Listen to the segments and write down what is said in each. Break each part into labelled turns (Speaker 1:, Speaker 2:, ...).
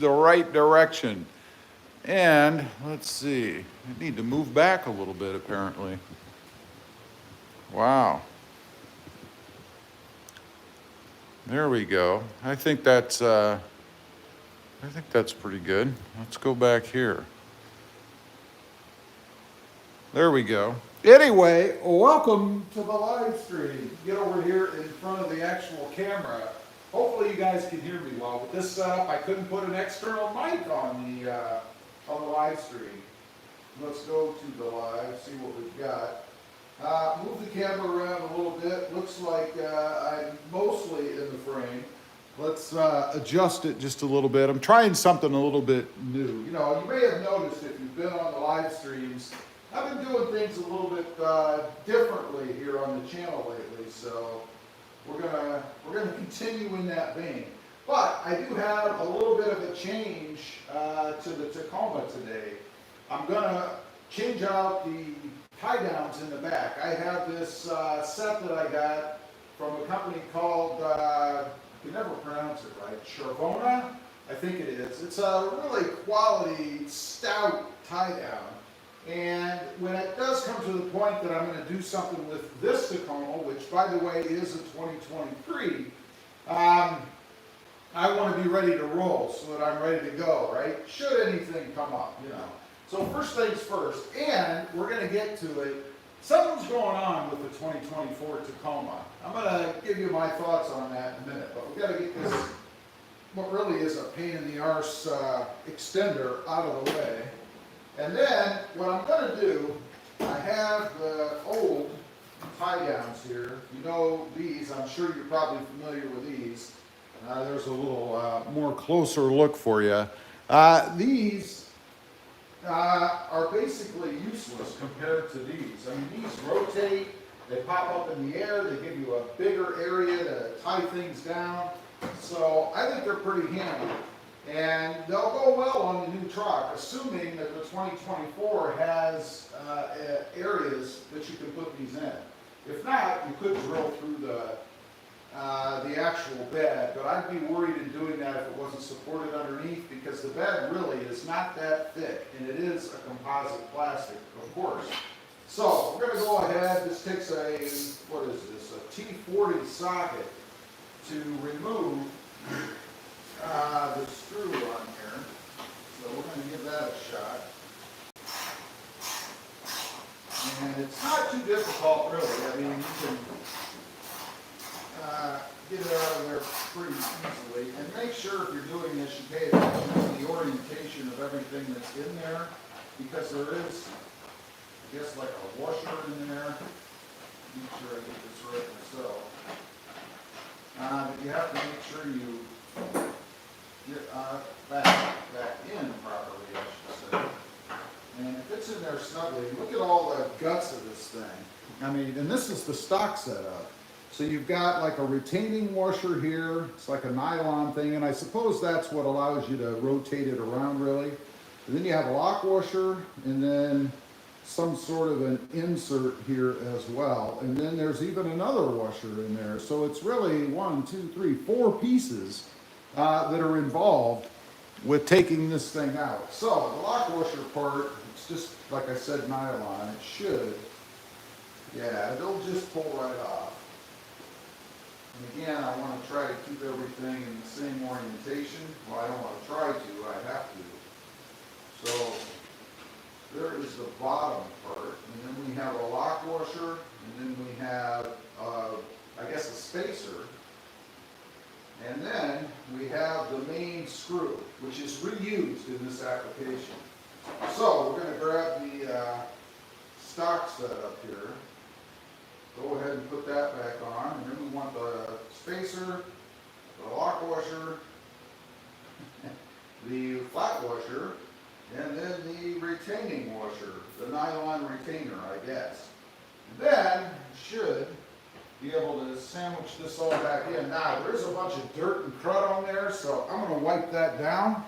Speaker 1: the right direction. And let's see, I need to move back a little bit apparently. Wow. There we go. I think that's pretty good. Let's go back here. There we go. Anyway, welcome to the live stream. Get over here in front of the actual camera. Hopefully you guys can hear me well. With this setup, I couldn't put an external mic on the live stream. Let's go to the live, see what we've got. Move the camera around a little bit. Looks like I'm mostly in the frame. Let's adjust it just a little bit. I'm trying something a little bit new. You know, you may have noticed if you've been on the live streams, I've been doing things a little bit differently here on the channel lately. So we're gonna continue in that vein. But I do have a little bit of a change to the Tacoma today. I'm gonna change out the tie downs in the back. I have this set that I got from a company called, I can never pronounce it right, Charvona, I think it is. It's a really quality, stout tie down. And when it does come to the point that I'm going to do something with this Tacoma, which by the way is a 2023, I want to be ready to roll so that I'm ready to go, right? Should anything come up, you know. So first things first, and we're going to get to it. Something's going on with the 2024 Tacoma. I'm going to give you my thoughts on that in a minute, but we've got to get this, what really is a pain in the arse extender out of the way. And then what I'm going to do, I have the old tie downs here. You know these, I'm sure you're probably familiar with these. There's a little more closer look for you. These are basically useless compared to these. I mean, these rotate, they pop up in the air, they give you a bigger area to tie things down. So I think they're pretty handy. And they'll go well on the new truck, assuming that the 2024 has areas that you can put these in. If not, you could drill through the actual bed, but I'd be worried in doing that if it wasn't supported underneath, because the bed really is not that thick, and it is a composite plastic, of course. So we're going to go ahead. This takes a, what is this, a T40 socket to remove the screw on here. So we're going to give that a shot. And it's not too difficult, really. I mean, you can get it out of there pretty easily. And make sure if you're doing this, you pay attention to the orientation of everything that's in there, because there is, I guess, like a washer in there. Make sure I get this right myself. But you have to make sure you get back in properly, I should say. And if it's in there snugly, look at all the guts of this thing. I mean, and this is the stock setup. So you've got like a retaining washer here. It's like a nylon thing, and I suppose that's what allows you to rotate it around, really. And then you have a lock washer, and then some sort of an insert here as well. And then there's even another washer in there. So it's really 1, 2, 3, 4 pieces that are involved with taking this thing out. So the lock washer part, it's just, like I said, nylon. It should, yeah, it'll just pull right off. And again, I want to try to keep everything in the same orientation. Well, I don't want to try to, I have to. So there is the bottom part, and then we have a lock washer, and then we have, I guess, a spacer. And then we have the main screw, which is reused in this application. So we're going to grab the stock setup here. Go ahead and put that back on. And then we want the spacer, the lock washer, the flat washer, and then the retaining washer, the nylon retainer, I guess. And then should be able to sandwich this all back in. Now, there's a bunch of dirt and crud on there, so I'm going to wipe that down.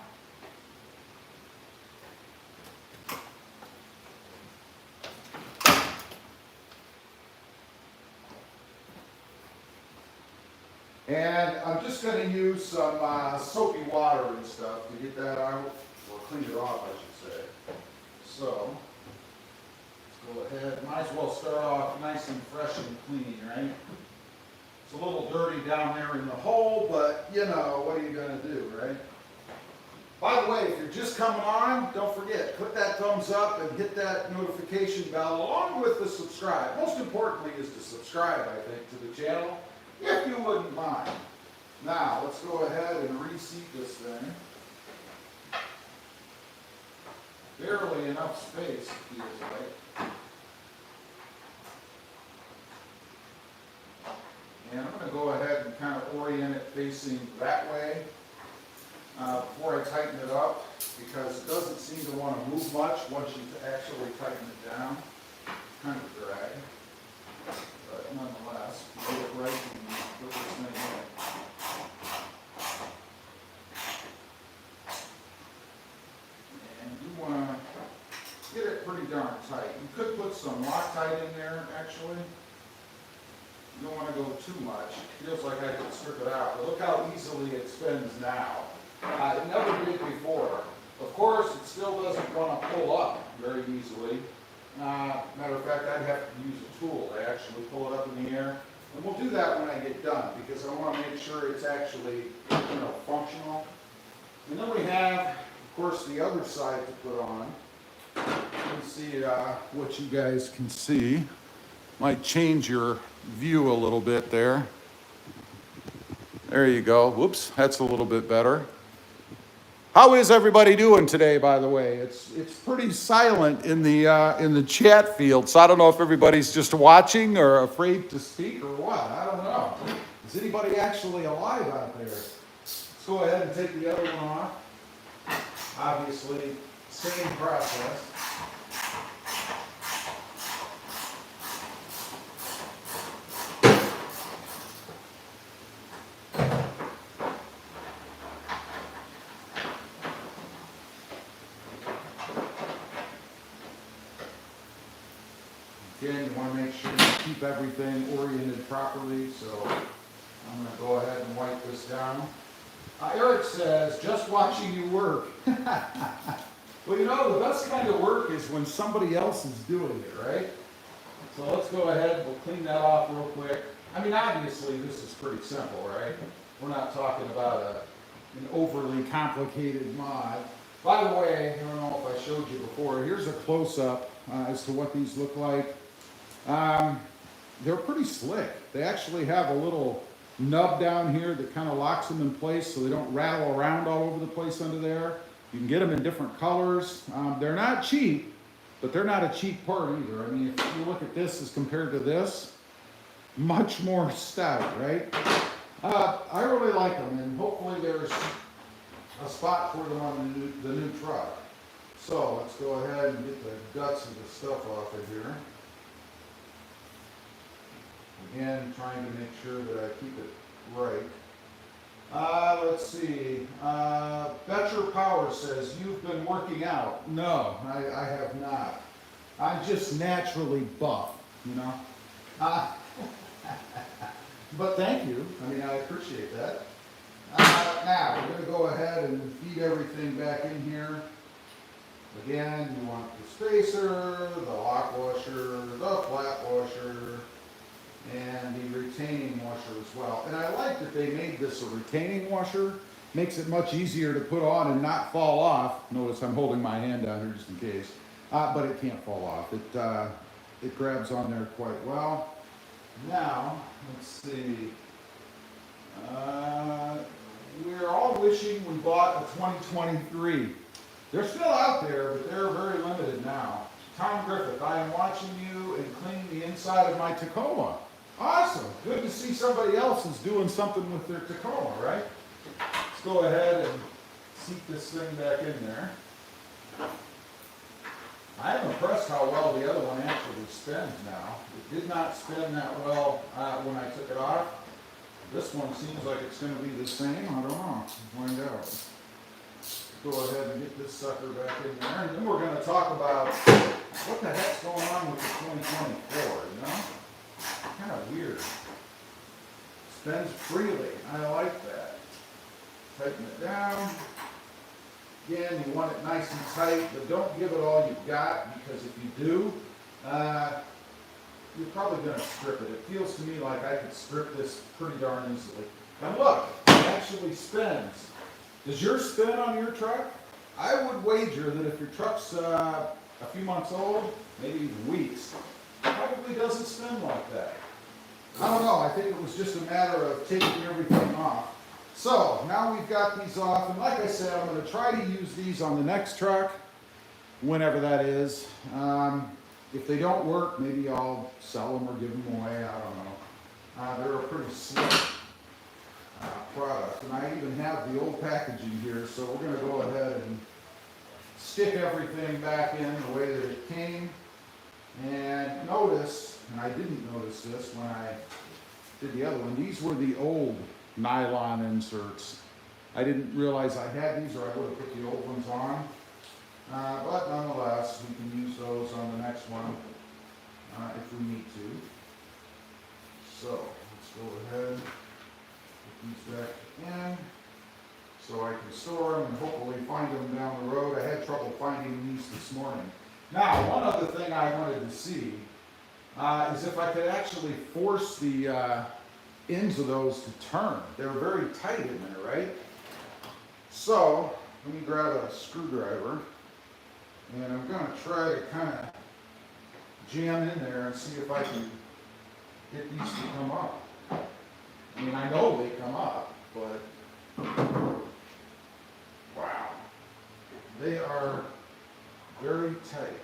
Speaker 1: And I'm just going to use some soapy water and stuff to get that out, or clean it off, I should say. So, let's go ahead. Might as well start off nice and fresh and clean, right? It's a little dirty down there in the hole, but you know, what are you going to do, right? By the way, if you're just coming on, don't forget, click that thumbs up and hit that notification bell along with the subscribe. Most importantly is to subscribe, I think, to the channel, if you wouldn't mind. Now, let's go ahead and reseat this thing. Barely enough space, it feels like. And I'm going to go ahead and kind of orient it facing that way before I tighten it up, because it doesn't seem to want to move much once you actually tighten it down. Kind of drag, but nonetheless, get it right and put this thing in. And you want to get it pretty darn tight. You could put some Loctite in there, actually. You don't want to go too much. It feels like I could strip it out, but look how easily it spins now. It never did before. Of course, it still doesn't want to pull up very easily. Matter of fact, I'd have to use a tool to actually pull it up in the air. And we'll do that when I get done, because I want to make sure it's actually, you know, functional. And then we have, of course, the other side to put on. Let me see what you guys can see. Might change your view a little bit there. There you go. Whoops, that's a little bit better. How is everybody doing today, by the way? It's pretty silent in the chat field, so I don't know if everybody's just watching or afraid to speak or what. I don't know. Is anybody actually alive out there? Let's go ahead and take the other one off. Obviously, same process. Again, you want to make sure you keep everything oriented properly, so I'm going to go ahead and wipe this down. Eric says, just watching you work. Well, you know, the best kind of work is when somebody else is doing it, right? So let's go ahead, we'll clean that off real quick. I mean, obviously, this is pretty simple, right? We're not talking about an overly complicated mod. By the way, I don't know if I showed you before, here's a close-up as to what these look like. They're pretty slick. They actually have a little nub down here that kind of locks them in place so they don't rattle around all over the place under there. You can get them in different colors. They're not cheap, but they're not a cheap part either. I mean, if you look at this as compared to this, much more stout, right? I really like them, and hopefully there's a spot for them on the new truck. So let's go ahead and get the guts of the stuff off of here. Again, trying to make sure that I keep it right. Let's see. Betcher Power says, you've been working out. No, I have not. I'm just naturally buff, you know. But thank you. I mean, I appreciate that. Now, we're going to go ahead and feed everything back in here. Again, you want the spacer, the lock washer, the flat washer, and the retaining washer as well. And I like that they made this a retaining washer. Makes it much easier to put on and not fall off. Notice I'm holding my hand down here just in case. But it can't fall off. It grabs on there quite well. Now, let's see. We're all wishing we bought a 2023. They're still out there, but they're very limited now. Tom Griffith, I am watching you and cleaning the inside of my Tacoma. Awesome. Good to see somebody else is doing something with their Tacoma, right? Let's go ahead and seat this thing back in there. I am impressed how well the other one actually spins now. It did not spin that well when I took it off. This one seems like it's going to be the same. I don't know. We'll find out. Go ahead and get this sucker back in there. And then we're going to talk about what the heck's going on with the 2024, you know? Kind of weird. spins freely. I like that. Tighten it down. Again, you want it nice and tight, but don't give it all you've got, because if you do, you're probably going to strip it. It feels to me like I could strip this pretty darn easily. And look, it actually spins. Does yours spin on your truck? I would wager that if your truck's a few months old, maybe even weeks, it probably doesn't spin like that. I don't know, I think it was just a matter of taking everything off. So, now we've got these off, and like I said, I'm going to try to use these on the next truck, whenever that is. If they don't work, maybe I'll sell them or give them away, I don't know. They're a pretty slick product, and I even have the old packaging here, so we're going to go ahead and stick everything back in the way that it came. And notice, and I didn't notice this when I did the other one, these were the old nylon inserts. I didn't realize I had these, or I would have put the old ones on. But nonetheless, we can use those on the next one if we need to. So let's go ahead, put these back in so I can store them and hopefully find them down the road. I had trouble finding these this morning. Now, one other thing I wanted to see is if I could actually force the ends of those to turn. They're very tight in there, right? So, let me grab a screwdriver, and I'm going to try to kind of jam in there and see if I can get these to come up. I mean, I know they come up, but wow, they are very tight.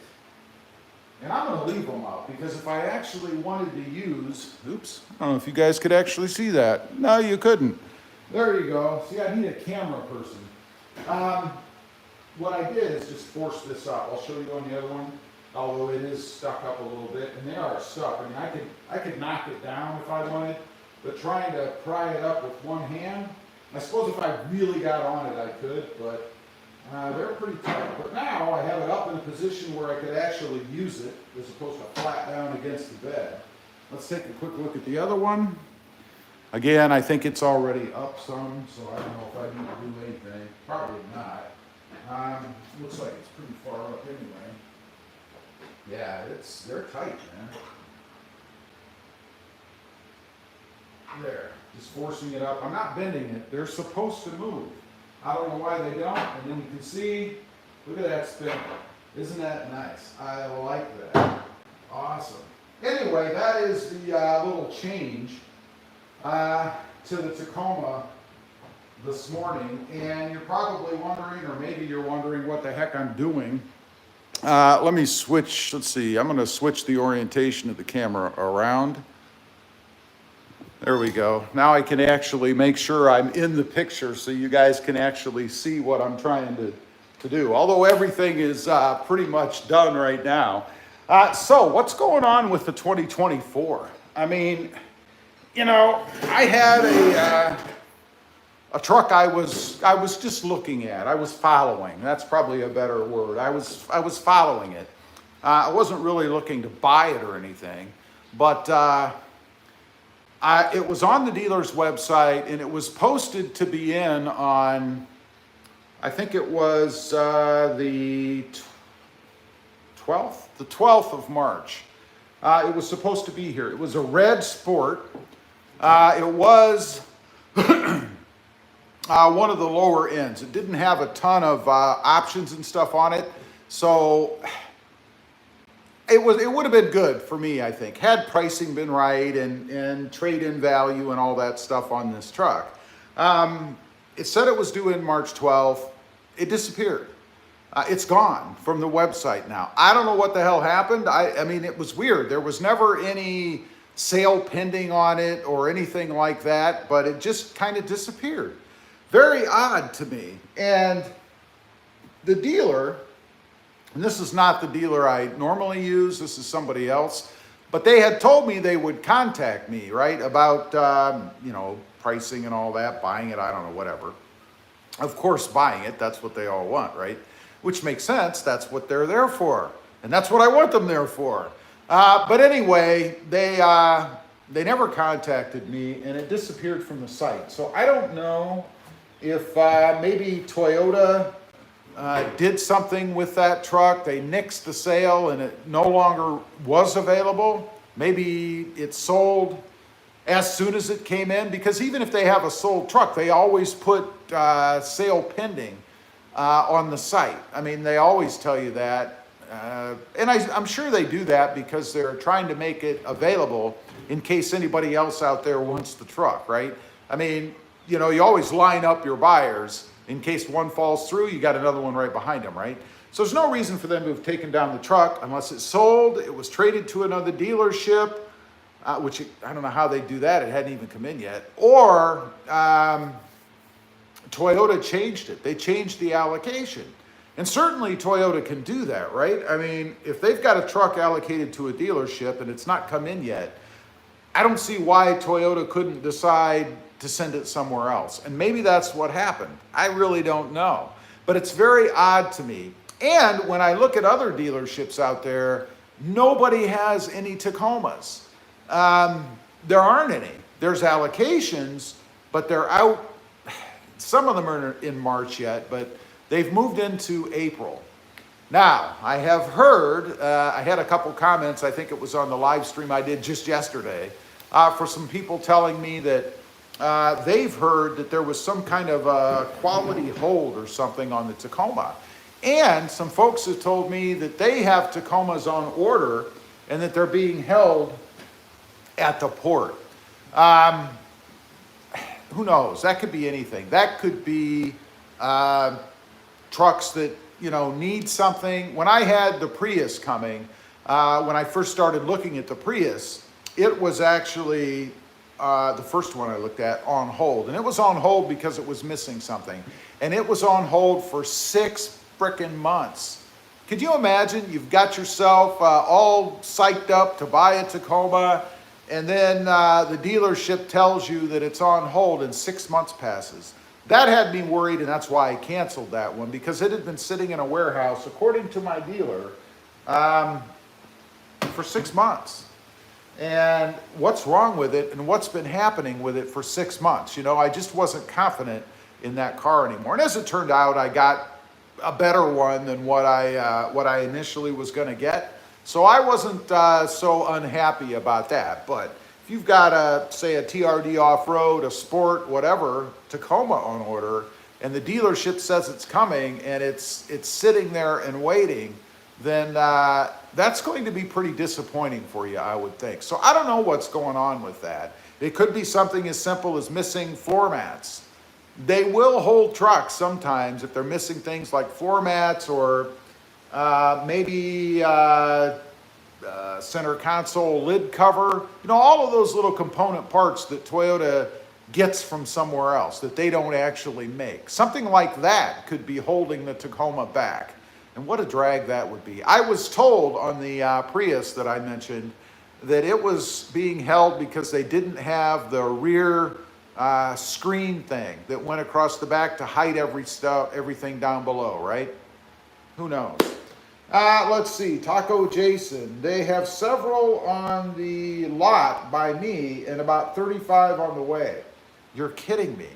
Speaker 1: And I'm going to leave them up, because if I actually wanted to use, oops, I don't know if you guys could actually see that. No, you couldn't. There you go. See, I need a camera person. What I did is just force this up. I'll show you on the other one, although it is stuck up a little bit, and they are stuck. I mean, I could knock it down if I wanted, but trying to pry it up with one hand, I suppose if I really got on it, I could, but they're pretty tight. But now I have it up in a position where I could actually use it as opposed to flat down against the bed. Let's take a quick look at the other one. Again, I think it's already up some, so I don't know if I need to do anything. Probably not. Looks like it's pretty far up anyway. Yeah, they're tight, man. There, just forcing it up. I'm not bending it. They're supposed to move. I don't know why they don't. And then you can see, look at that spin. Isn't that nice? I like that. Awesome. Anyway, that is the little change to the Tacoma this morning. And you're probably wondering, or maybe you're wondering what the heck I'm doing. Let me switch. Let's see. I'm going to switch the orientation of the camera around. There we go. Now I can actually make sure I'm in the picture so you guys can actually see what I'm trying to do. Although everything is pretty much done right now. So what's going on with the 2024? I mean, you know, I had a truck I was just looking at. I was following. That's probably a better word. I was following it. I wasn't really looking to buy it or anything, but it was on the dealer's website, and it was posted to be in on, I think it was the 12th? The 12th of March. It was supposed to be here. It was a red Sport. It was one of the lower ends. It didn't have a ton of options and stuff on it, so it would have been good for me, I think, had pricing been right and trade-in value and all that stuff on this truck. It said it was due in March 12th. It disappeared. It's gone from the website now. I don't know what the hell happened. I mean, it was weird. There was never any sale pending on it or anything like that, but it just kind of disappeared. Very odd to me. And the dealer, and this is not the dealer I normally use, this is somebody else, but they had told me they would contact me, right, about, you know, pricing and all that, buying it, I don't know, whatever. Of course, buying it, that's what they all want, right? Which makes sense, that's what they're there for. And that's what I want them there for. But anyway, they they never contacted me, and it disappeared from the site. So I don't know if maybe Toyota did something with that truck. They nixed the sale and it no longer was available. Maybe it sold as soon as it came in, because even if they have a sold truck, they always put sale pending on the site. I mean, they always tell you that. And I'm sure they do that because they're trying to make it available in case anybody else out there wants the truck, right? I mean, you know, you always line up your buyers in case one falls through, you got another one right behind them, right? So there's no reason for them to have taken down the truck unless it's sold, it was traded to another dealership, which I don't know how they do that. It hadn't even come in yet. Or Toyota changed it. They changed the allocation. And certainly Toyota can do that, right? I mean, if they've got a truck allocated to a dealership and it's not come in yet, I don't see why Toyota couldn't decide to send it somewhere else. And maybe that's what happened. I really don't know. But it's very odd to me. And when I look at other dealerships out there, nobody has any Tacomas. There aren't any. There's allocations, but they're out. Some of them are in March yet, but they've moved into April. Now, I have heard, I had a couple comments, I think it was on the live stream I did just yesterday, for some people telling me that they've heard that there was some kind of a quality hold or something on the Tacoma. And some folks have told me that they have Tacomas on order and that they're being held at the port. Who knows? That could be anything. That could be trucks that, you know, need something. When I had the Prius coming, when I first started looking at the Prius, it was actually the first one I looked at on hold. And it was on hold because it was missing something. And it was on hold for 6 frickin' months. Could you imagine? You've got yourself all psyched up to buy a Tacoma, and then the dealership tells you that it's on hold and 6 months passes. That had me worried, and that's why I canceled that one, because it had been sitting in a warehouse, according to my dealer, for 6 months. And what's wrong with it, and what's been happening with it for 6 months? You know, I just wasn't confident in that car anymore. And as it turned out, I got a better one than what I initially was going to get. So I wasn't so unhappy about that. But if you've got say a TRD off-road, a sport, whatever, Tacoma on order, and the dealership says it's coming and it's sitting there and waiting, then that's going to be pretty disappointing for you, I would think. So I don't know what's going on with that. It could be something as simple as missing floor mats. They will hold trucks sometimes if they're missing things like floor mats or maybe center console lid cover. You know, all of those little component parts that Toyota gets from somewhere else that they don't actually make. Something like that could be holding the Tacoma back. And what a drag that would be. I was told on the Prius that I mentioned that it was being held because they didn't have the rear screen thing that went across the back to hide everything down below, right? Who knows? Let's see, Taco Jason. They have several on the lot by me and about 35 on the way. You're kidding me.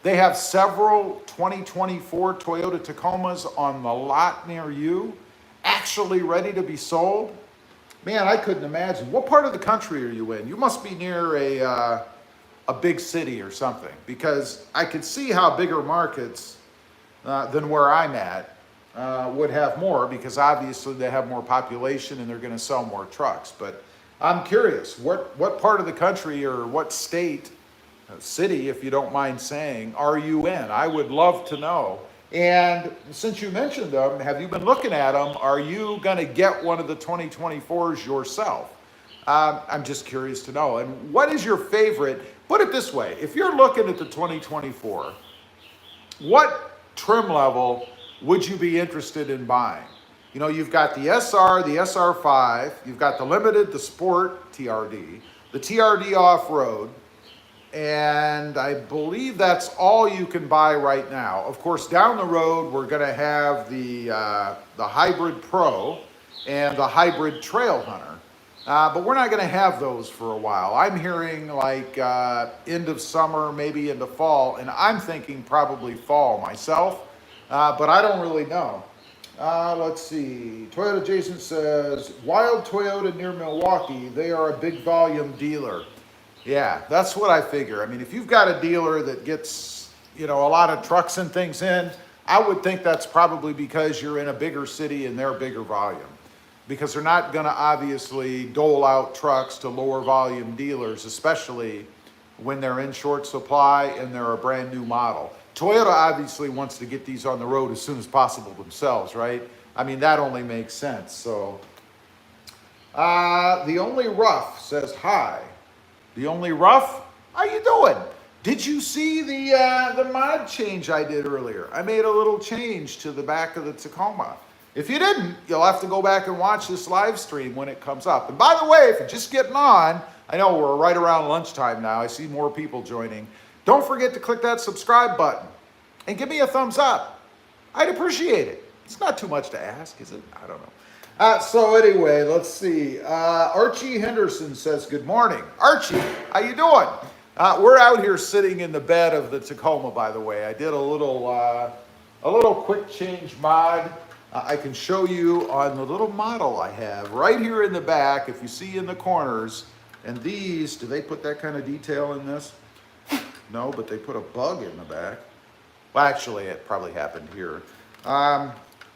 Speaker 1: They have several 2024 Toyota Tacomas on the lot near you, actually ready to be sold. Man, I couldn't imagine. What part of the country are you in? You must be near a big city or something, because I could see how bigger markets than where I'm at would have more, because obviously they have more population and they're going to sell more trucks. But I'm curious, what part of the country or what state, city, if you don't mind saying, are you in? I would love to know. And since you mentioned them, have you been looking at them? Are you going to get one of the 2024s yourself? I'm just curious to know. And what is your favorite? Put it this way. If you're looking at the 2024, what trim level would you be interested in buying? You know, you've got the SR, the SR5, you've got the Limited, the Sport TRD, the TRD Off-Road, and I believe that's all you can buy right now. Of course, down the road, we're going to have the Hybrid Pro and the Hybrid Trail Hunter.
Speaker 2: But we're not going to have those for a while. I'm hearing like end of summer, maybe into fall, and I'm thinking probably fall myself, but I don't really know. Let's see. Toyota Jason says, Wild Toyota near Milwaukee, they are a big volume dealer. Yeah, that's what I figure. I mean, if you've got a dealer that gets, a lot of trucks and things in, I would think that's probably because you're in a bigger city and they're bigger volume. Because they're not going to obviously dole out trucks to lower volume dealers, especially when they're in short supply and they're a brand new model. Toyota obviously wants to get these on the road as soon as possible themselves, right? I mean, that only makes sense. So, The Only Rough says, hi. The Only Rough, how you doing? Did you see the mod change I did earlier? I made a little change to the back of the Tacoma. If you didn't, you'll have to go back and watch this live stream when it comes up. And by the way, if you're just getting on, I know we're right around lunchtime now. I see more people joining. Don't forget to click that subscribe button and give me a thumbs up. I'd appreciate it. It's not too much to ask, is it? I don't know. So anyway, let's see. Archie Henderson says, good morning. Archie, how you doing? We're out here sitting in the bed of the Tacoma, by the way. I did a little quick change mod. I can show you on the little model I have right here in the back, if you see in the corners. And these, do they put that kind of detail in this? No, but they put a bug in the back. Well, actually, it probably happened here.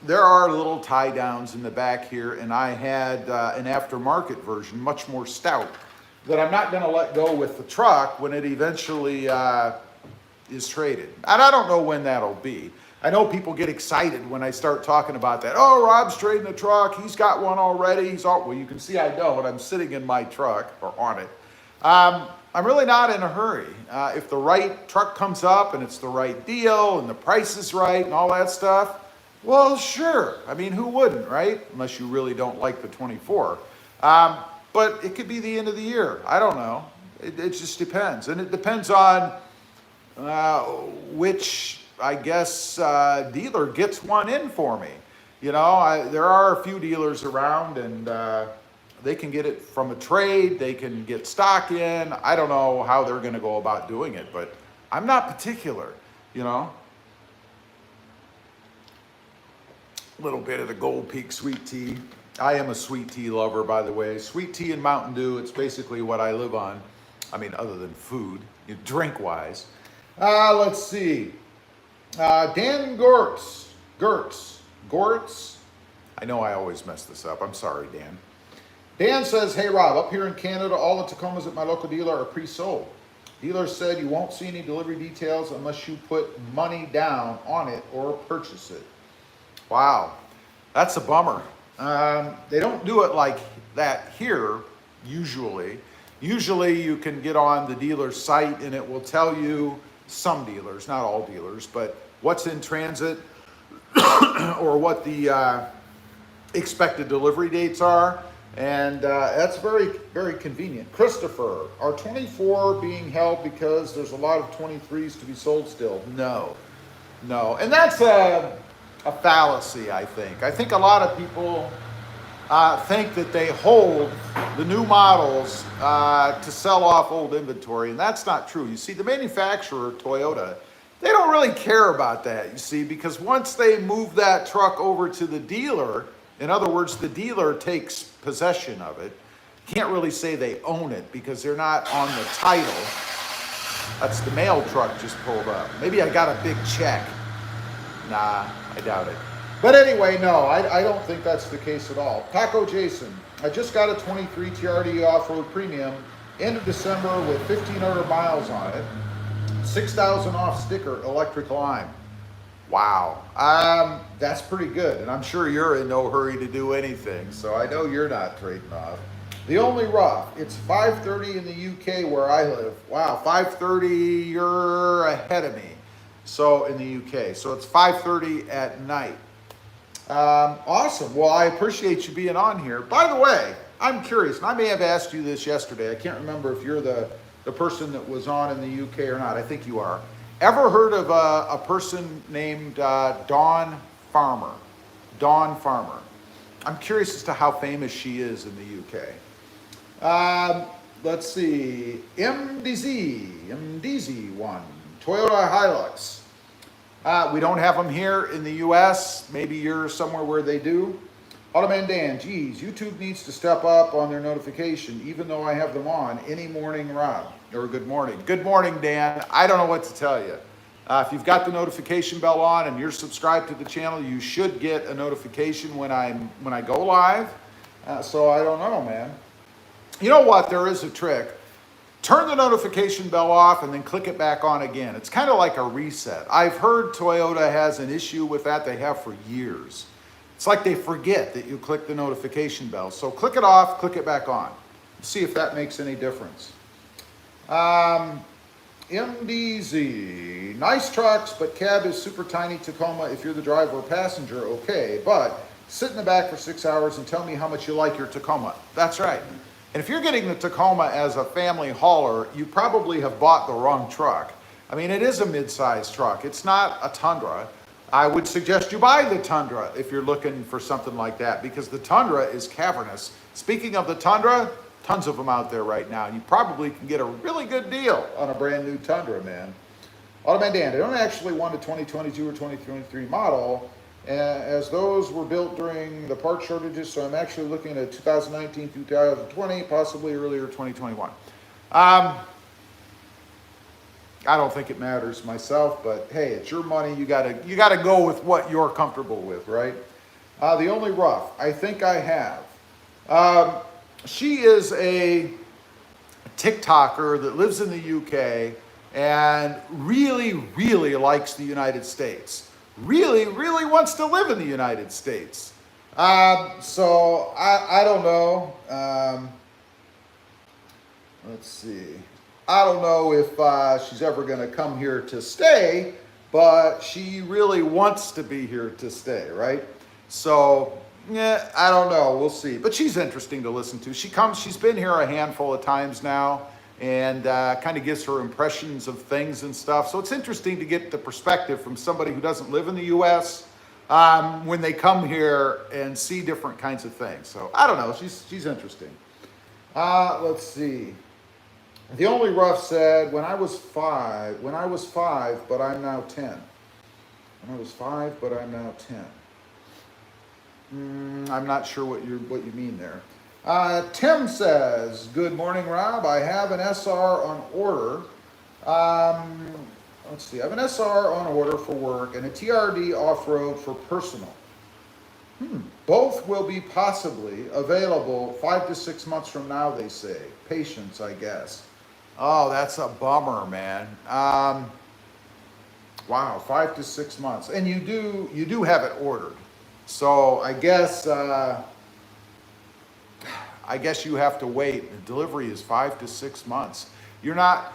Speaker 2: There are little tie downs in the back here, and I had an aftermarket version, much more stout, that I'm not going to let go with the truck when it eventually is traded. And I don't know when that'll be. I know people get excited when I start talking about that. Oh, Rob's trading the truck. He's got one already. Well, you can see I don't. I'm sitting in my truck, or on it. I'm really not in a hurry. If the right truck comes up and it's the right deal and the price is right and all that stuff, well, sure. I mean, who wouldn't, right? Unless you really don't like the 24. But it could be the end of the year. I don't know. It just depends. And it depends on which, I guess, dealer gets one in for me. There are a few dealers around, and they can get it from a trade. They can get stock in. I don't know how they're going to go about doing it, but I'm not particular, A little bit of the Gold Peak sweet tea. I am a sweet tea lover, by the way. Sweet tea and Mountain Dew, it's basically what I live on. I mean, other than food, drink-wise. Let's see. Dan Gertz. I know I always mess this up. I'm sorry, Dan. Dan says, hey, Rob, up here in Canada, all the Tacomas at my local dealer are pre-sold. Dealer said you won't see any delivery details unless you put money down on it or purchase it. Wow, that's a bummer. They don't do it like that here, usually. Usually you can get on the dealer's site and it will tell you, some dealers, not all dealers, but what's in transit or what the expected delivery dates are. And that's very, very convenient. Christopher, are 24 being held because there's a lot of 23s to be sold still? No. And that's a fallacy, I think. I think a lot of people think that they hold the new models to sell off old inventory, and that's not true. You see, the manufacturer, Toyota, they don't really care about that, you see, because once they move that truck over to the dealer, in other words, the dealer takes possession of it. Can't really say they own it because they're not on the title. That's the mail truck just pulled up. Maybe I got a big check. Nah, I doubt it. But anyway, no, I don't think that's the case at all. Taco Jason, I just got a 23 TRD off-road premium end of December with 1,500 miles on it. 6,000 off sticker, electric lime. Wow, that's pretty good. And I'm sure you're in no hurry to do anything, so I know you're not trading off. The Only Rough, it's 5:30 in the UK where I live. Wow, 5:30, you're ahead of me. So in the UK, so it's 5:30 at night. Awesome, well, I appreciate you being on here. By the way, I'm curious, and I may have asked you this yesterday. I can't remember if you're the person that was on in the UK or not. I think you are. Ever heard of a person named Dawn Farmer? Dawn Farmer. I'm curious as to how famous she is in the UK. Let's see. MDZ1, Toyota Hilux. We don't have them here in the U.S. Maybe you're somewhere where they do. Automan Dan, geez, YouTube needs to step up on their notification, even though I have them on any morning, Rob. Or good morning. Good morning, Dan. I don't know what to tell you. If you've got the notification bell on and you're subscribed to the channel, you should get a notification when I go live. So I don't know, man. You know what? There is a trick. Turn the notification bell off and then click it back on again. It's kind of like a reset. I've heard Toyota has an issue with that. They have for years. It's like they forget that you click the notification bell. So click it off, click it back on. See if that makes any difference. MDZ, nice trucks, but cab is super tiny. Tacoma, if you're the driver or passenger, okay. But sit in the back for 6 hours and tell me how much you like your Tacoma. That's right. And if you're getting the Tacoma as a family hauler, you probably have bought the wrong truck. I mean, it is a mid-sized truck. It's not a Tundra. I would suggest you buy the Tundra if you're looking for something like that, because the Tundra is cavernous. Speaking of the Tundra, tons of them out there right now. You probably can get a really good deal on a brand new Tundra, man. Automan Dan, I don't actually want a 2022 or 2023 model, as those were built during the part shortages, so I'm actually looking at 2019 through 2020, possibly earlier 2021. I don't think it matters myself, but hey, it's your money. You gotta go with what you're comfortable with, right? The only rough I think I have. She is a TikToker that lives in the UK and really, really likes the United States. Really, really wants to live in the United States. So I don't know. Let's see. I don't know if she's ever going to come here to stay, but she really wants to be here to stay, right? So, yeah, I don't know. We'll see. But she's interesting to listen to. She's been here a handful of times now and kind of gives her impressions of things and stuff. So it's interesting to get the perspective from somebody who doesn't live in the U.S. When they come here and see different kinds of things. So I don't know. She's interesting. Let's see. The only rough said, when I was five, but I'm now 10. When I was 5, but I'm now 10. I'm not sure what you mean there. Tim says, good morning, Rob. I have an SR on order. Let's see. I have an SR on order for work and a TRD off-road for personal. Both will be possibly available 5 to 6 months from now, they say. Patience, I guess. Oh, that's a bummer, man. Wow, 5 to 6 months. And you do have it ordered. So I guess you have to wait. The delivery is 5 to 6 months. You're not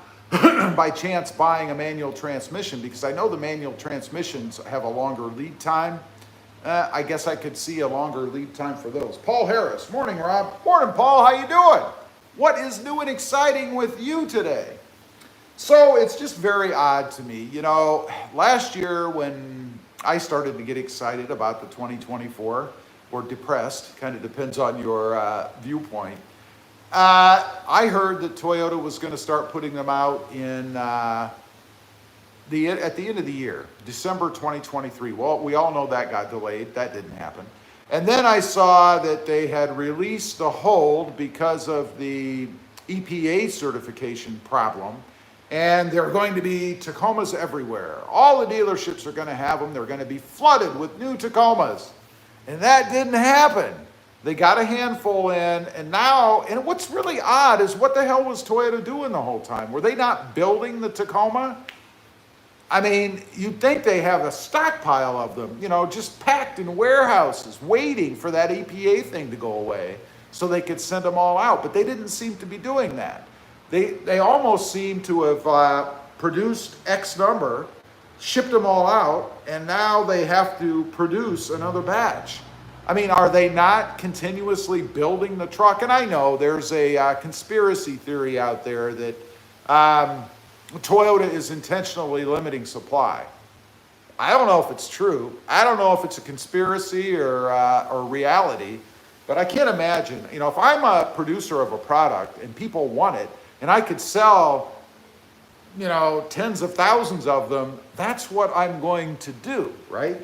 Speaker 2: by chance buying a manual transmission, because I know the manual transmissions have a longer lead time. I guess I could see a longer lead time for those. Paul Harris, morning, Rob. Morning, Paul. How you doing? What is new and exciting with you today? So it's just very odd to me. You know, last year when I started to get excited about the 2024, or depressed, kind of depends on your viewpoint, I heard that Toyota was going to start putting them out in at the end of the year, December 2023. Well, we all know that got delayed. That didn't happen. And then I saw that they had released the hold because of the EPA certification problem. And there are going to be Tacomas everywhere. All the dealerships are going to have them. They're going to be flooded with new Tacomas. And that didn't happen. They got a handful in, and now, and what's really odd is, what the hell was Toyota doing the whole time? Were they not building the Tacoma? I mean, you'd think they have a stockpile of them, you know, just packed in warehouses, waiting for that EPA thing to go away so they could send them all out. But they didn't seem to be doing that. They almost seem to have produced X number, shipped them all out, and now they have to produce another batch. I mean, are they not continuously building the truck? And I know there's a conspiracy theory out there that Toyota is intentionally limiting supply. I don't know if it's true. I don't know if it's a conspiracy or reality, But I can't imagine, you know, if I'm a producer of a product and people want it, and I could sell, you know, tens of thousands of them, that's what I'm going to do, right?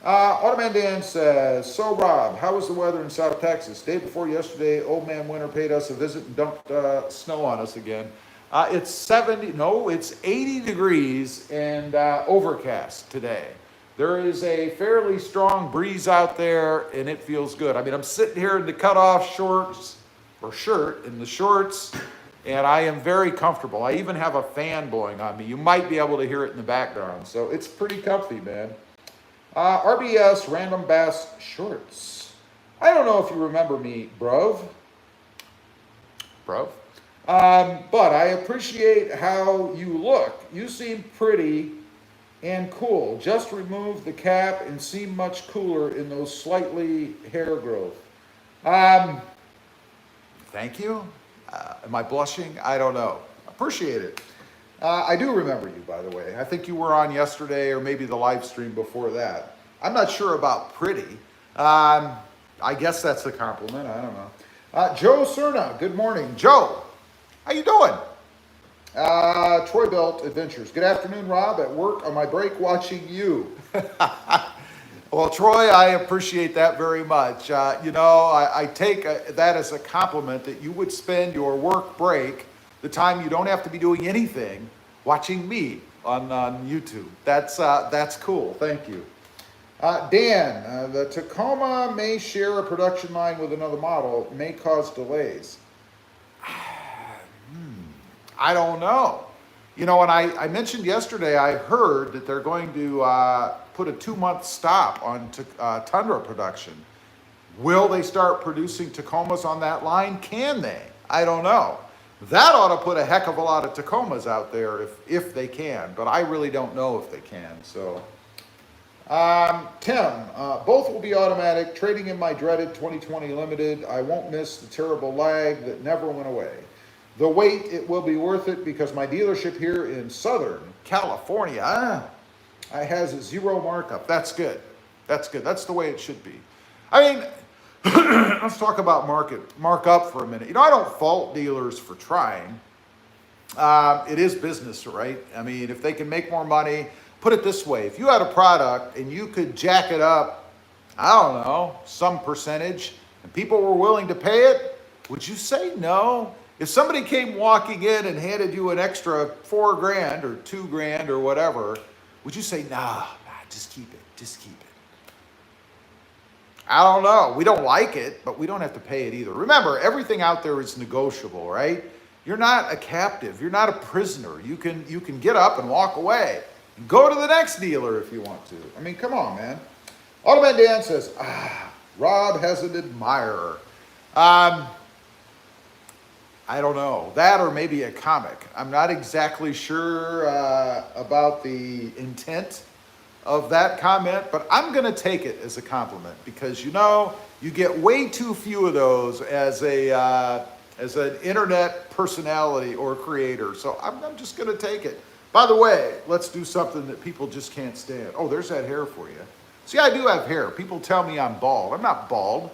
Speaker 2: Automan Dan says, so Rob, how was the weather in South Texas? Day before yesterday, old man winter paid us a visit and dumped snow on us again. It's 80 degrees and overcast today. There is a fairly strong breeze out there and it feels good. I mean, I'm sitting here in the cutoff shorts or shirt in the shorts and I am very comfortable. I even have a fan blowing on me. You might be able to hear it in the background. So it's pretty comfy, man. RBS Random Bass Shorts. I don't know if you remember me, bruv. But I appreciate how you look. You seem pretty and cool. Just remove the cap and seem much cooler in those slightly hair growth. Thank you. Am I blushing? I don't know. Appreciate it. I do remember you, by the way. I think you were on yesterday or maybe the live stream before that. I'm not sure about pretty. I guess that's a compliment. I don't know. Joe Cerna, good morning. Joe, how you doing? Troy Belt Adventures. Good afternoon, Rob. At work on my break watching you. Well, Troy, I appreciate that very much. You know, I take that as a compliment that you would spend your work break, the time you don't have to be doing anything, watching me on YouTube. That's cool. Thank you. Dan, the Tacoma may share a production line with another model, may cause delays. I don't know. You know, and I mentioned yesterday, I heard that they're going to put a 2-month stop on Tundra production. Will they start producing Tacomas on that line? Can they? I don't know. That ought to put a heck of a lot of Tacomas out there if they can, but I really don't know if they can. So, Tim, both will be automatic. Trading in my dreaded 2020 Limited. I won't miss the terrible lag that never went away. The wait, it will be worth it because my dealership here in Southern California has a 0 markup. That's good. That's good. That's the way it should be. I mean, let's talk about markup for a minute. You know, I don't fault dealers for trying. It is business, right? I mean, if they can make more money, put it this way. If you had a product and you could jack it up, I don't know, some percentage, and people were willing to pay it, would you say no? If somebody came walking in and handed you an extra $4,000 or $2,000 or whatever, would you say, nah, just keep it, just keep it? I don't know. We don't like it, but we don't have to pay it either. Remember, everything out there is negotiable, right? You're not a captive. You're not a prisoner. You can get up and walk away. Go to the next dealer if you want to. I mean, come on, man. Automan Dan says, Rob has an admirer. I don't know. That or maybe a comic. I'm not exactly sure about the intent of that comment, but I'm going to take it as a compliment because, you know, you get way too few of those as an internet personality or creator. So I'm just going to take it. By the way, let's do something that people just can't stand. Oh, there's that hair for you. See, I do have hair. People tell me I'm bald. I'm not bald.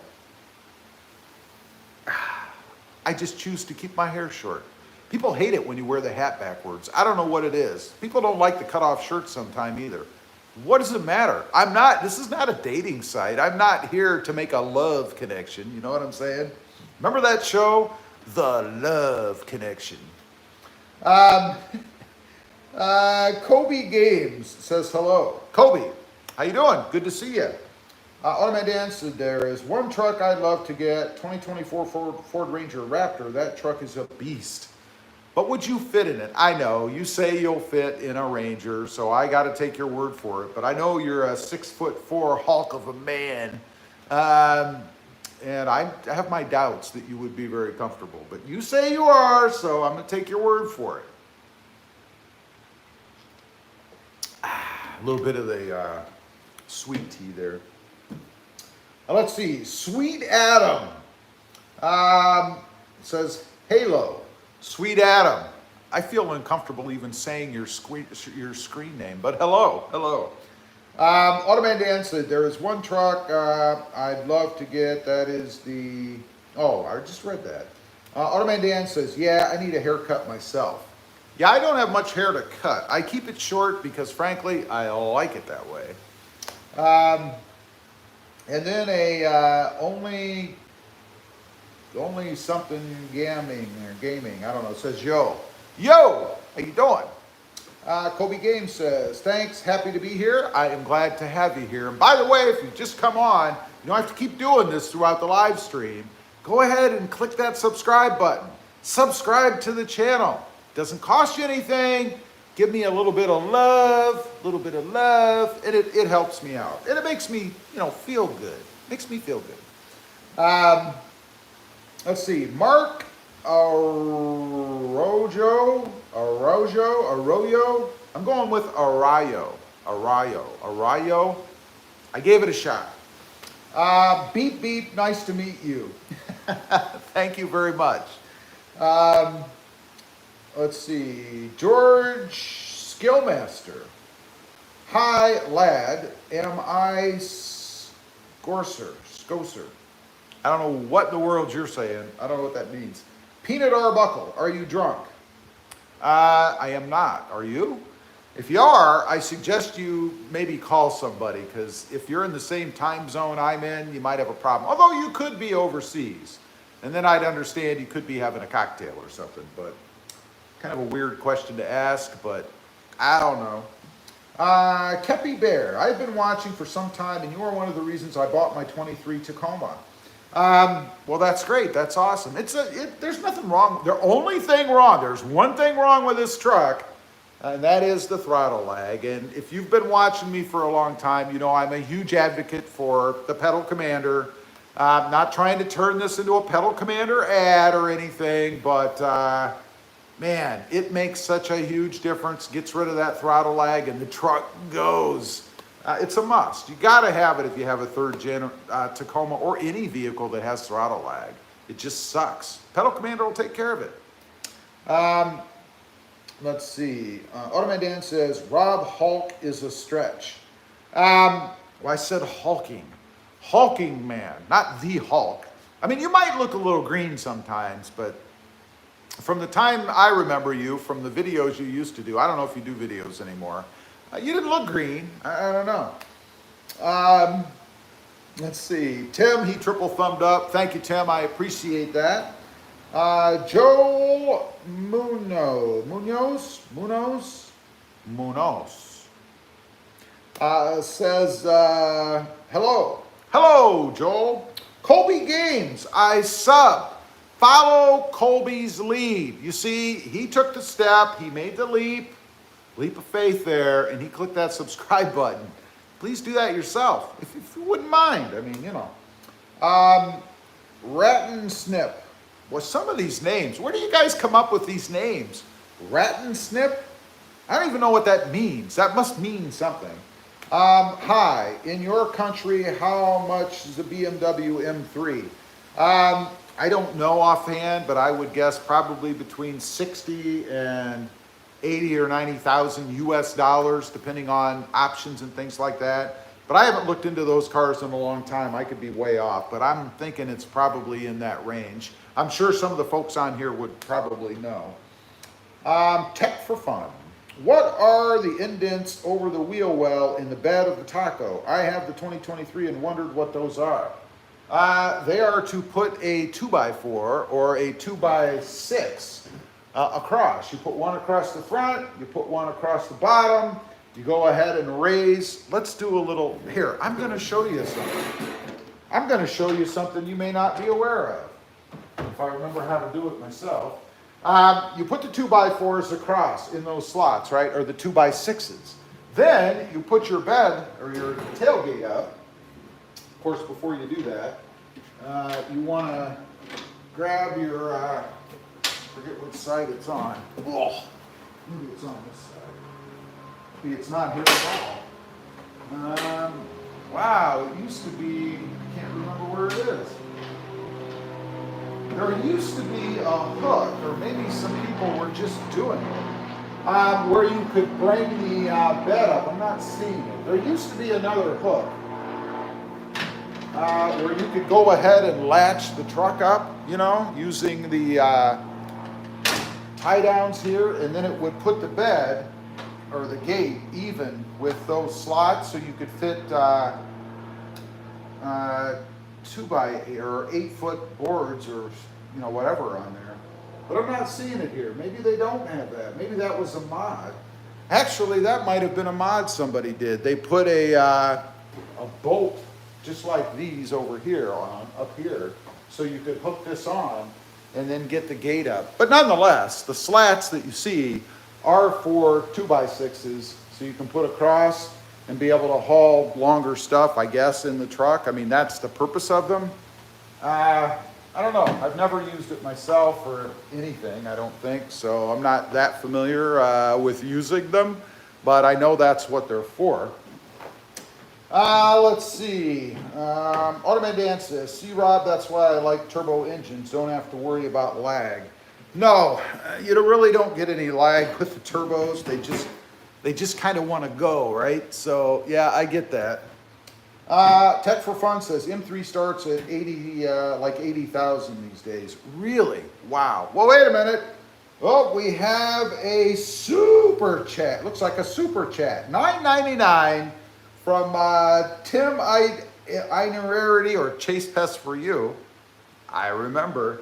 Speaker 2: I just choose to keep my hair short. People hate it when you wear the hat backwards. I don't know what it is. People don't like the cutoff shirt sometime either. What does it matter? This is not a dating site. I'm not here to make a love connection. You know what I'm saying? Remember that show? The Love Connection. Kobe Games says hello. Kobe, how you doing? Good to see you. Automan Dan said there is one truck I'd love to get, 2024 Ford Ranger Raptor. That truck is a beast. But would you fit in it? I know, you say you'll fit in a Ranger, so I got to take your word for it. But I know you're a 6'4" hulk of a man. And I have my doubts that you would be very comfortable. But you say you are, so I'm going to take your word for it. A little bit of the sweet tea there. Let's see. Sweet Adam says, Halo. Sweet Adam. I feel uncomfortable even saying your screen name, but hello. Automan Dan said, there is one truck I'd love to get. That is the, oh, I just read that. Automan Dan says, yeah, I need a haircut myself. Yeah, I don't have much hair to cut. I keep it short because, frankly, I like it that way. And then only something gaming, I don't know, says, yo, how you doing? Kobe Games says, thanks, happy to be here. I am glad to have you here. And by the way, if you've just come on, you don't have to keep doing this throughout the live stream. Go ahead and click that subscribe button. Subscribe to the channel. Doesn't cost you anything. Give me a little bit of love, and it helps me out. And it makes me, feel good. Makes me feel good. Let's see, Mark Arroyo. I'm going with Arroyo. I gave it a shot. Beep, beep, nice to meet you. Thank you very much. Let's see, George Skillmaster. Hi, lad, am I Scocer? I don't know what in the world you're saying. I don't know what that means. Peanut Arbuckle, are you drunk? I am not. Are you? If you are, I suggest you maybe call somebody, because if you're in the same time zone I'm in, you might have a problem. Although you could be overseas, and then I'd understand you could be having a cocktail or something, but kind of a weird question to ask, but I don't know. Kepi Bear, I've been watching for some time, and you are one of the reasons I bought my 23 Tacoma. Well, that's great. That's awesome. There's nothing wrong. There's one thing wrong with this truck, and that is the throttle lag. And if you've been watching me for a long time, you know I'm a huge advocate for the Pedal Commander. I'm not trying to turn this into a Pedal Commander ad or anything, but man, it makes such a huge difference. Gets rid of that throttle lag, and the truck goes. It's a must. You got to have it if you have a third-gen Tacoma or any vehicle that has throttle lag. It just sucks. Pedal Commander will take care of it. Let's see. Automan Dan says, Rob Hulk is a stretch. Well, I said hulking. Hulking man, not the Hulk. I mean, you might look a little green sometimes, but from the time I remember you, from the videos you used to do, I don't know if you do videos anymore, you didn't look green. I don't know. Let's see. Tim, he triple thumbed up. Thank you, Tim. I appreciate that. Joe Munoz says, hello. Hello, Joel. Colby Games, I sub. Follow Colby's lead. You see, he took the step. He made the leap of faith there, and he clicked that subscribe button. Please do that yourself, if you wouldn't mind. I mean, Ratton Snip. Well, some of these names, where do you guys come up with these names? Ratton Snip? I don't even know what that means. That must mean something. Hi, in your country, how much is a BMW M3? I don't know offhand, but I would guess probably between 60 and 80 or 90,000 US dollars, depending on options and things like that. But I haven't looked into those cars in a long time. I could be way off, but I'm thinking it's probably in that range. I'm sure some of the folks on here would probably know. Tech for fun. What are the indents over the wheel well in the bed of the Taco? I have the 2023 and wondered what those are. They are to put a 2x4 or a 2x6 across. You put one across the front, you put one across the bottom, you go ahead and raise. Let's do a little, here, I'm gonna show you something. I'm gonna show you something you may not be aware of, if I remember how to do it myself. You put the 2x4s across in those slots, right, or the 2x6s. Then you put your bed or your tailgate up. Of course, before you do that, you want to grab your, forget which side it's on. Oh, maybe it's on this side. Maybe it's not here at all. Wow, it used to be, I can't remember where it is. There used to be a hook, or maybe some people were just doing it. where you could bring the bed up. I'm not seeing it. There used to be another hook where you could go ahead and latch the truck up, you know, using the tie downs here, and then it would put the bed or the gate even with those slots, so you could fit 2x8 or 8-foot boards or, you know, whatever on there. But I'm not seeing it here. Maybe they don't have that. Maybe that was a mod. Actually, that might have been a mod somebody did. They put a bolt just like these over here on up here, so you could hook this on and then get the gate up. But nonetheless, the slats that you see are for 2x6s, so you can put across and be able to haul longer stuff, I guess, in the truck. I mean, that's the purpose of them. I don't know. I've never used it myself or anything, I don't think, so I'm not that familiar with using them, but I know that's what they're for. Let's see. Automated Dan says, see, Rob, that's why I like turbo engines. Don't have to worry about lag. No, you really don't get any lag with the turbos. They just kind of want to go, right? So, yeah, I get that. Tech for Fun says M3 starts at 80, like 80,000 these days. Really? Wow. Well, wait a minute. Oh, we have a super chat. Looks like a super chat. $9.99 from Tim Itinerary or Chase Pest for You. I remember.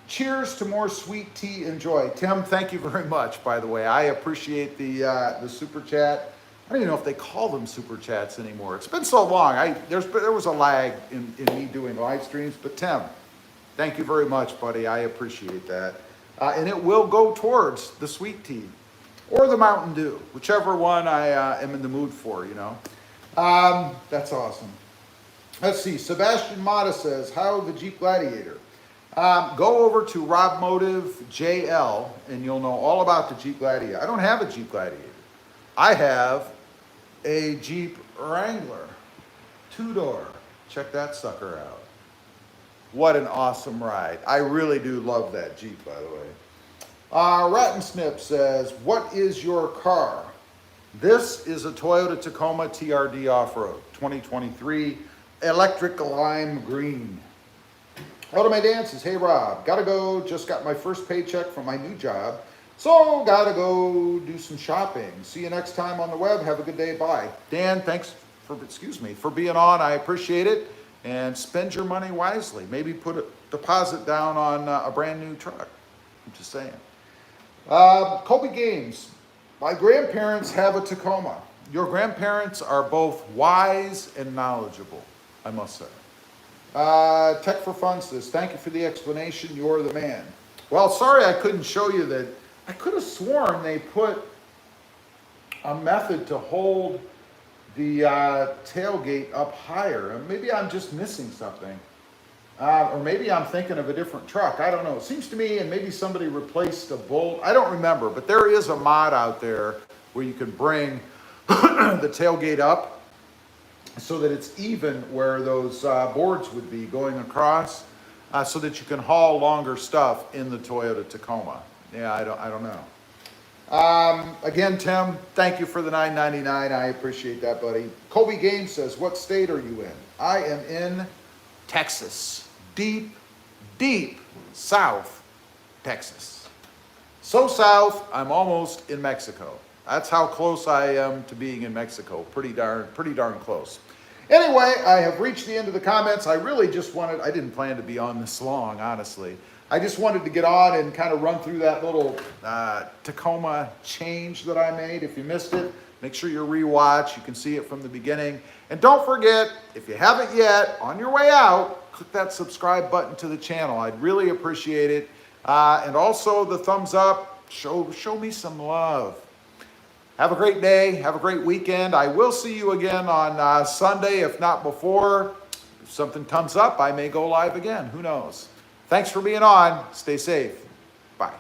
Speaker 2: Cheers to more sweet tea. Enjoy. Tim, thank you very much, by the way. I appreciate the super chat. I don't even know if they call them super chats anymore. It's been so long. There was a lag in me doing live streams, but Tim, thank you very much, buddy. I appreciate that. And it will go towards the sweet tea or the Mountain Dew, whichever one I am in the mood for, you know. That's awesome. Let's see. Sebastian Mata says, how the Jeep Gladiator? Go over to RobMotive JL and you'll know all about the Jeep Gladiator. I don't have a Jeep Gladiator. I have a Jeep Wrangler, 2-door. Check that sucker out. What an awesome ride. I really do love that Jeep, by the way. Ratton Snip says, what is your car? This is a Toyota Tacoma TRD Off-Road, 2023, electric lime green. Automate Dan says, hey Rob, gotta go, just got my first paycheck from my new job, so gotta go do some shopping. See you next time on the web. Have a good day. Bye. Dan, thanks for being on. I appreciate it. And spend your money wisely. Maybe put a deposit down on a brand new truck. I'm just saying. Kobe Games. My grandparents have a Tacoma. Your grandparents are both wise and knowledgeable, I must say. Tech for Fun says, thank you for the explanation. You're the man. Well, sorry I couldn't show you that. I could have sworn they put a method to hold the tailgate up higher. Maybe I'm just missing something. Or maybe I'm thinking of a different truck. I don't know. It seems to me, and maybe somebody replaced a bolt. I don't remember, but there is a mod out there where you can bring the tailgate up so that it's even where those boards would be going across, so that you can haul longer stuff in the Toyota Tacoma. Yeah, I don't know. Again, Tim, thank you for the $9.99. I appreciate that, buddy. Kobe Games says, what state are you in? I am in Texas. Deep, deep south Texas. So south, I'm almost in Mexico. That's how close I am to being in Mexico. Pretty darn close. Anyway, I have reached the end of the comments. I really just wanted, I didn't plan to be on this long, honestly. I just wanted to get on and kind of run through that little Tacoma change that I made. If you missed it, make sure you rewatch. You can see it from the beginning. And don't forget, if you haven't yet, on your way out, click that subscribe button to the channel. I'd really appreciate it. And also the thumbs up. Show me some love. Have a great day. Have a great weekend. I will see you again on Sunday, if not before. If something comes up, I may go live again. Who knows? Thanks for being on. Stay safe. Bye.